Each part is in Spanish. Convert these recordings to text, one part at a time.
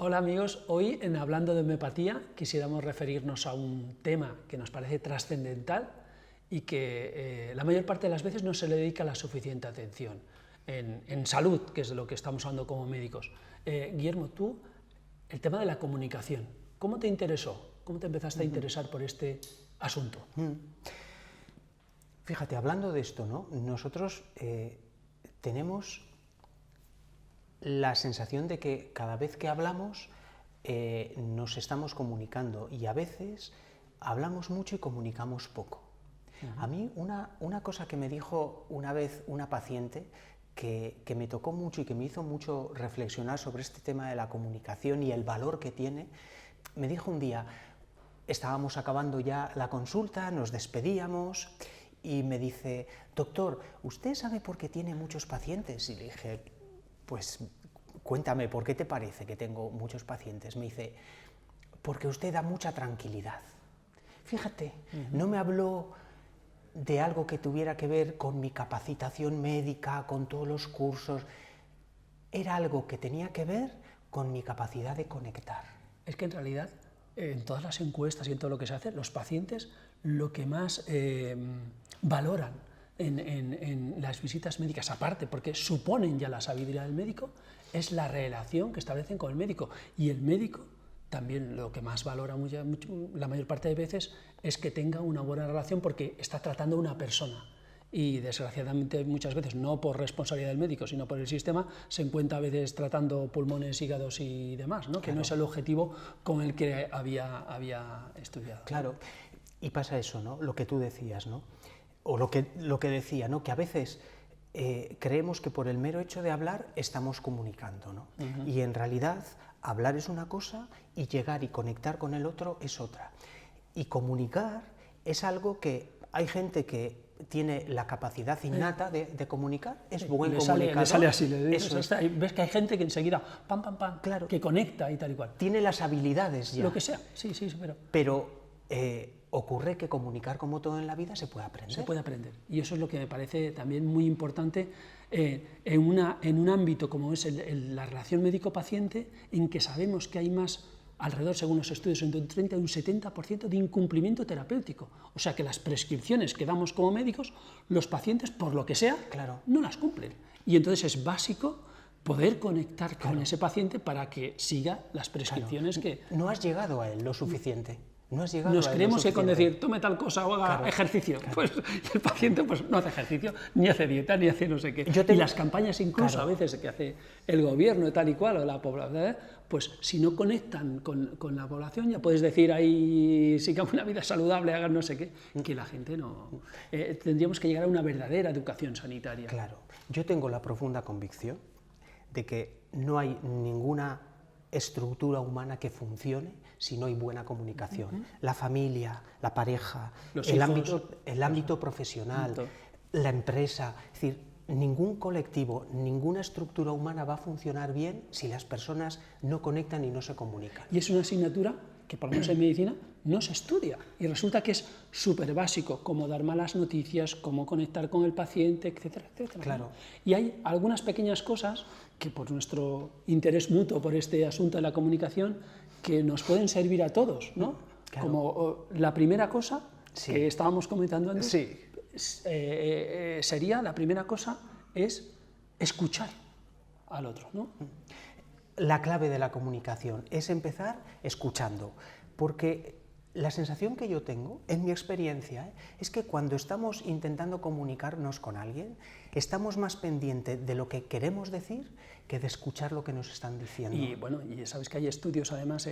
Hola amigos, hoy en Hablando de Homeopatía quisiéramos referirnos a un tema que nos parece trascendental y que la mayor parte de las veces no se le dedica la suficiente atención en salud, que es de lo que estamos hablando como médicos. Guillermo, tú, el tema de la comunicación, ¿cómo te interesó? ¿Cómo te empezaste a interesar por este asunto? Fíjate, hablando de esto, ¿no? Nosotros tenemos la sensación de que cada vez que hablamos nos estamos comunicando y a veces hablamos mucho y comunicamos poco. A mí una cosa que me dijo una vez una paciente que me tocó mucho y que me hizo mucho reflexionar sobre este tema de la comunicación y el valor que tiene, me dijo un día, estábamos acabando ya la consulta, nos despedíamos y me dice, doctor, ¿usted sabe por qué tiene muchos pacientes? Y le dije, pues cuéntame, ¿por qué te parece que tengo muchos pacientes? Me dice, porque usted da mucha tranquilidad. Fíjate, no me habló de algo que tuviera que ver con mi capacitación médica, con todos los cursos. Era algo que tenía que ver con mi capacidad de conectar. Es que en realidad, en todas las encuestas y en todo lo que se hace, los pacientes lo que más valoran en las visitas médicas, aparte porque suponen ya la sabiduría del médico, es la relación que establecen con el médico. Y el médico también lo que más valora la mayor parte de veces es que tenga una buena relación porque está tratando a una persona. Y desgraciadamente muchas veces, no por responsabilidad del médico, sino por el sistema, se encuentra a veces tratando pulmones, hígados y demás, ¿no? Claro. Que no es el objetivo con el que había estudiado. Claro, y pasa eso, ¿no? Lo que tú decías, ¿no? O lo que decía, ¿no? Que a veces creemos que por el mero hecho de hablar estamos comunicando, ¿no? Y en realidad hablar es una cosa y llegar y conectar con el otro es otra. Y comunicar es algo que hay gente que tiene la capacidad innata de comunicar, es buen comunicador. Le sale así, ves que hay gente que enseguida, pam, pam, pam, claro, que conecta y tal y cual. Tiene las habilidades ya. Lo que sea, sí, pero ocurre que comunicar, como todo en la vida, se puede aprender. Se puede aprender, y eso es lo que me parece también muy importante en un ámbito como es la relación médico-paciente, en que sabemos que hay más, alrededor, según los estudios, entre un 30 y un 70% de incumplimiento terapéutico. O sea que las prescripciones que damos como médicos, los pacientes, por lo que sea, claro, no las cumplen. Y entonces es básico poder conectar con ese paciente para que siga las prescripciones que... No has llegado a él lo suficiente. Nos creemos que con decir, tome tal cosa o haga ejercicio, pues el paciente pues, no hace ejercicio, ni hace dieta, ni hace no sé qué. Y las campañas incluso a veces que hace el gobierno tal y cual, o la población, pues si no conectan con la población, ya puedes decir ahí, sigamos una vida saludable, hagan no sé qué, que la gente no... tendríamos que llegar a una verdadera educación sanitaria. Claro, yo tengo la profunda convicción de que no hay ninguna estructura humana que funcione si no hay buena comunicación. La familia, la pareja, el ámbito profesional, la empresa, es decir, ningún colectivo, ninguna estructura humana va a funcionar bien si las personas no conectan y no se comunican. Y es una asignatura que, por lo menos en medicina, no se estudia, y resulta que es súper básico, cómo dar malas noticias, cómo conectar con el paciente, etcétera, etcétera. Claro. Y hay algunas pequeñas cosas que, por nuestro interés mutuo por este asunto de la comunicación, que nos pueden servir a todos, ¿no? Claro. Como la primera cosa que estábamos comentando antes, sería, la primera cosa es escuchar al otro, ¿no? La clave de la comunicación es empezar escuchando, porque la sensación que yo tengo, en mi experiencia, es que cuando estamos intentando comunicarnos con alguien, estamos más pendientes de lo que queremos decir que de escuchar lo que nos están diciendo. Y bueno, y sabes que hay estudios además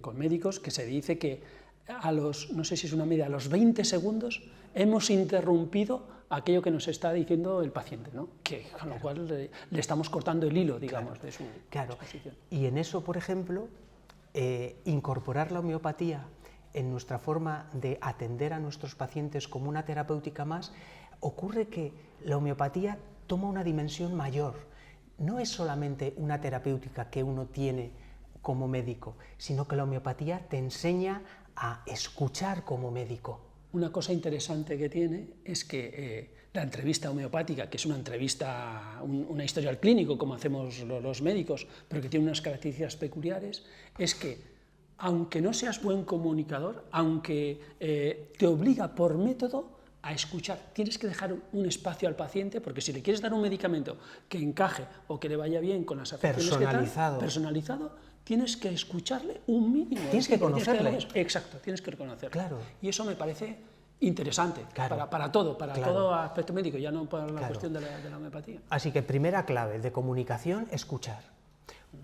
con médicos que se dice que a los, no sé si es una media, a los 20 segundos hemos interrumpido aquello que nos está diciendo el paciente, ¿no? Que, con lo cual le estamos cortando el hilo, digamos, de su exposición. Y en eso, por ejemplo, incorporar la homeopatía en nuestra forma de atender a nuestros pacientes como una terapéutica más, ocurre que la homeopatía toma una dimensión mayor. No es solamente una terapéutica que uno tiene como médico, sino que la homeopatía te enseña a escuchar como médico. una cosa interesante que tiene es que la entrevista homeopática, que es una entrevista, una historia al clínico, como hacemos los médicos, pero que tiene unas características peculiares, es que, aunque no seas buen comunicador, aunque te obliga por método a escuchar, tienes que dejar un espacio al paciente, porque si le quieres dar un medicamento que encaje o que le vaya bien con las afecciones personalizado, tienes que escucharle un mínimo. Tienes que conocerle. Exacto, tienes que reconocerle. Claro. Y eso me parece interesante, claro, para todo aspecto médico, ya no para la cuestión de la homeopatía. Así que primera clave de comunicación, escuchar.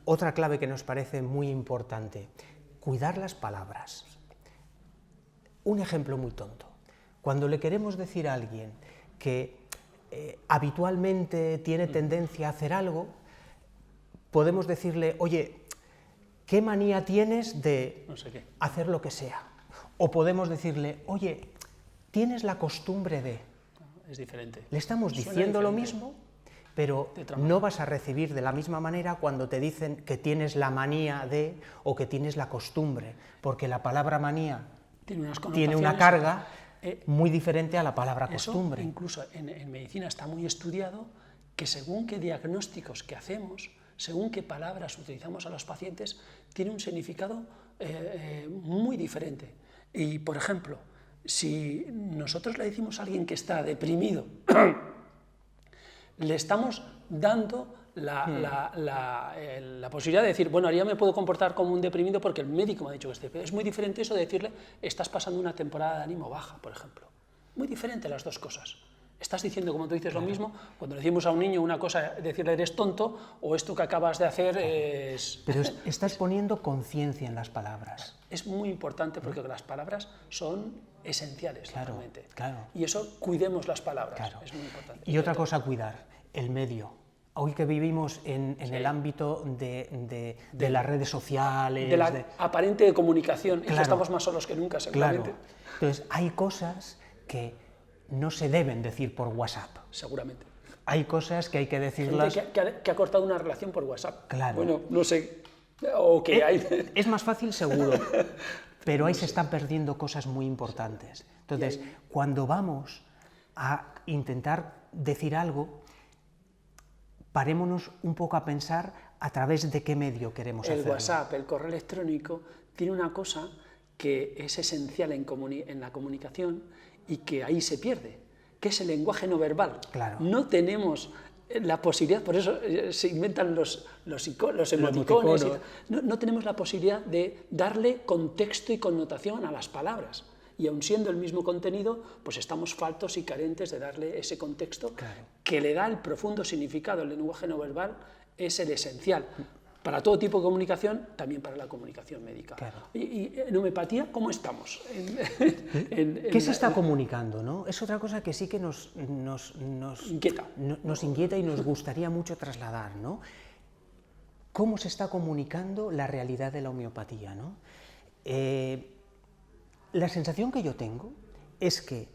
Otra clave que nos parece muy importante, cuidar las palabras. Un ejemplo muy tonto. Cuando le queremos decir a alguien que habitualmente tiene tendencia a hacer algo, podemos decirle, oye, ¿qué manía tienes de no sé qué. hacer lo que sea? O podemos decirle, oye, tienes la costumbre de... Es diferente. Le estamos diciendo lo mismo, pero no vas a recibir de la misma manera cuando te dicen que tienes la manía de o que tienes la costumbre, porque la palabra manía tiene una carga muy diferente a la palabra costumbre. Incluso en medicina está muy estudiado que según qué diagnósticos que hacemos, según qué palabras utilizamos a los pacientes, tiene un significado muy diferente. Y, por ejemplo, si nosotros le decimos a alguien que está deprimido, le estamos dando la posibilidad de decir, bueno, ahora ya me puedo comportar como un deprimido porque el médico me ha dicho que estoy deprimido. Es muy diferente eso de decirle, estás pasando una temporada de ánimo baja, por ejemplo. Muy diferente las dos cosas. Estás diciendo, como tú dices, lo mismo, cuando decimos a un niño una cosa, decirle eres tonto, o esto que acabas de hacer es... Pero estás poniendo conciencia en las palabras. Es muy importante porque las palabras son esenciales, realmente. Claro. Y eso, cuidemos las palabras, es muy importante. Y otra cosa a cuidar, el medio. Hoy que vivimos en el ámbito de las redes sociales... De la aparente comunicación, y que estamos más solos que nunca, seguramente. Claro. Entonces, hay cosas que no se deben decir por WhatsApp. Seguramente. Hay cosas que hay que decirlas... Gente que ha cortado una relación por WhatsApp. Claro. Bueno, no sé, o que hay... Es más fácil seguro, pero ahí se están perdiendo cosas muy importantes. Entonces, cuando vamos a intentar decir algo, parémonos un poco a pensar a través de qué medio queremos hacerlo. El WhatsApp, el correo electrónico, tiene una cosa que es esencial en la comunicación y que ahí se pierde, que es el lenguaje no verbal. Claro. No tenemos la posibilidad, por eso se inventan los emoticones, no tenemos la posibilidad de darle contexto y connotación a las palabras. Y aun siendo el mismo contenido, pues estamos faltos y carentes de darle ese contexto que le da el profundo significado. El lenguaje no verbal es el esencial para todo tipo de comunicación, también para la comunicación médica. Claro. Y en homeopatía, ¿cómo estamos? ¿Qué se está comunicando, ¿no? Es otra cosa que sí que nos inquieta y nos gustaría mucho trasladar, ¿no? ¿Cómo se está comunicando la realidad de la homeopatía, ¿no? La sensación que yo tengo es que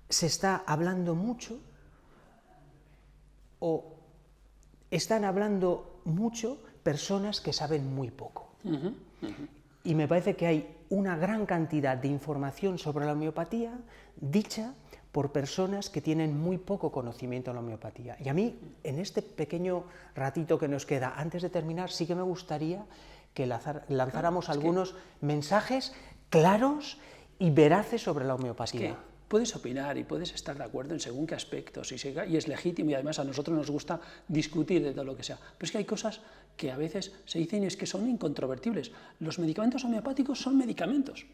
se está hablando mucho o están hablando mucho personas que saben muy poco. Y me parece que hay una gran cantidad de información sobre la homeopatía dicha por personas que tienen muy poco conocimiento de la homeopatía. Y a mí, en este pequeño ratito que nos queda, antes de terminar, sí que me gustaría que lanzáramos algunos mensajes claros y veraces sobre la homeopatía. Puedes opinar y puedes estar de acuerdo en según qué aspectos, y es legítimo, y además a nosotros nos gusta discutir de todo lo que sea. Pero es que hay cosas que a veces se dicen y es que son incontrovertibles. Los medicamentos homeopáticos son medicamentos.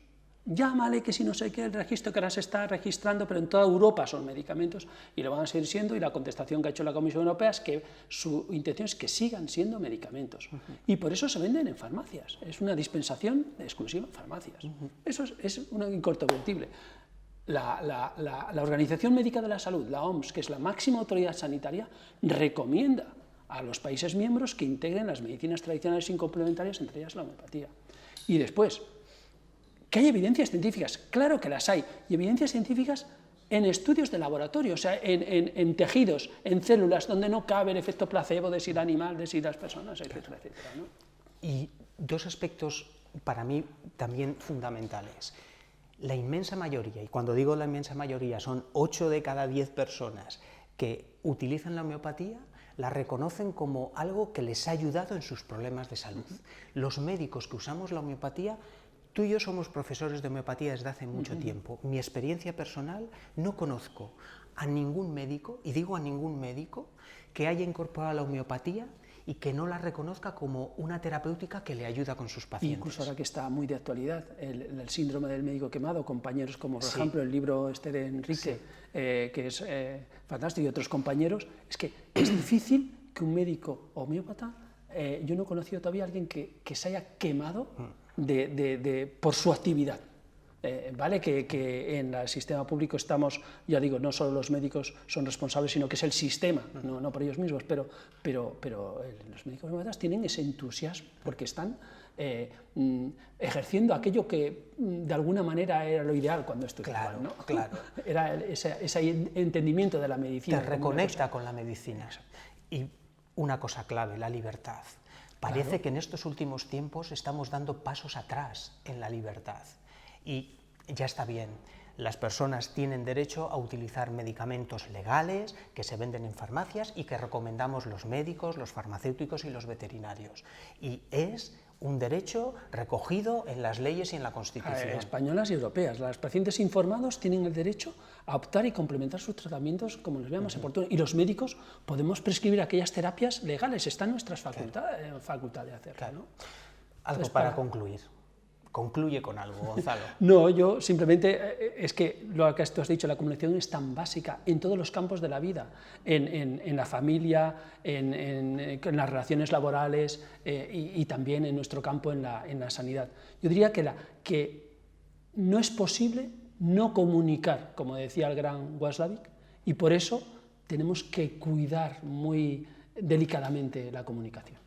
Llámale que si no sé qué, el registro que ahora se está registrando, pero en toda Europa son medicamentos y lo van a seguir siendo, y la contestación que ha hecho la Comisión Europea es que su intención es que sigan siendo medicamentos. Y por eso se venden en farmacias. Es una dispensación exclusiva en farmacias. Eso es una incontrovertible. La Organización Médica de la Salud, la OMS, que es la máxima autoridad sanitaria, recomienda a los países miembros que integren las medicinas tradicionales y complementarias, entre ellas la homeopatía. Y después, ¿que hay evidencias científicas? Claro que las hay, y evidencias científicas en estudios de laboratorio, o sea, en tejidos, en células, donde no cabe el efecto placebo de si el animal, de si las personas, etcétera, etcétera, ¿no? Y dos aspectos para mí también fundamentales. la inmensa mayoría, y cuando digo la inmensa mayoría son 8 de cada 10 personas que utilizan la homeopatía, la reconocen como algo que les ha ayudado en sus problemas de salud. Los médicos que usamos la homeopatía, tú y yo somos profesores de homeopatía desde hace mucho tiempo. Mi experiencia personal, no conozco a ningún médico, y digo a ningún médico, que haya incorporado la homeopatía y que no la reconozca como una terapéutica que le ayuda con sus pacientes. Incluso ahora que está muy de actualidad, el síndrome del médico quemado, compañeros como por ejemplo el libro de Enrique, que es fantástico, y otros compañeros, es que es difícil que un médico homeópata, yo no he conocido todavía a alguien que se haya quemado por su actividad. ¿Vale? Que en el sistema público estamos, ya digo, no solo los médicos son responsables, sino que es el sistema, no por ellos mismos, pero los médicos homeópatas tienen ese entusiasmo porque están ejerciendo aquello que de alguna manera era lo ideal cuando estudiaban, ¿no? Claro. Era ese entendimiento de la medicina. Te reconecta con la medicina. Y una cosa clave, la libertad. Parece que en estos últimos tiempos estamos dando pasos atrás en la libertad. Y ya está bien, las personas tienen derecho a utilizar medicamentos legales que se venden en farmacias y que recomendamos los médicos, los farmacéuticos y los veterinarios. Y es un derecho recogido en las leyes y en la Constitución. Españolas y europeas. Los pacientes informados tienen el derecho a optar y complementar sus tratamientos como les veamos oportuno. Y los médicos podemos prescribir aquellas terapias legales, está en nuestras facultad de hacerlo. ¿No? Algo entonces, para concluir. Concluye con algo, Gonzalo. No, yo simplemente, es que lo que tú has dicho, la comunicación es tan básica en todos los campos de la vida, en la familia, en las relaciones laborales y también en nuestro campo, en la sanidad. Yo diría que no es posible no comunicar, como decía el gran Watzlawick, y por eso tenemos que cuidar muy delicadamente la comunicación.